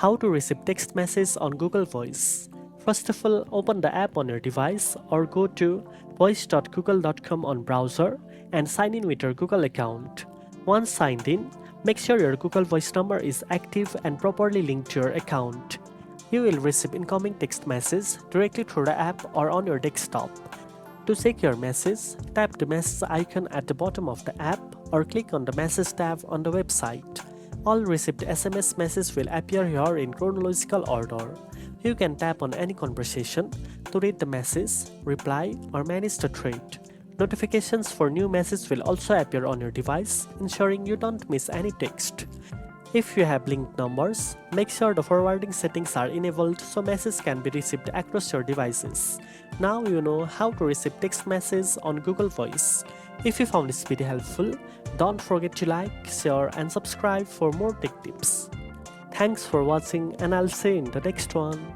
How to receive text message on Google Voice. First of all, open the app on your device or go to voice.google.com on browser and sign in with your Google account. Once signed in, make sure your Google Voice number is active and properly linked to your account. You will receive incoming text message directly through the app or on your desktop. To check your message, tap the message icon at the bottom of the app or click on the message tab on the website. All received SMS messages will appear here in chronological order. You can tap on any conversation to read the message, reply, or manage the thread. Notifications for new messages will also appear on your device, ensuring you don't miss any text. If you have linked numbers, make sure the forwarding settings are enabled so messages can be received across your devices. Now you know how to receive text messages on Google Voice. If you found this video helpful, don't forget to like, share and subscribe for more tech tips. Thanks for watching and I'll see you in the next one.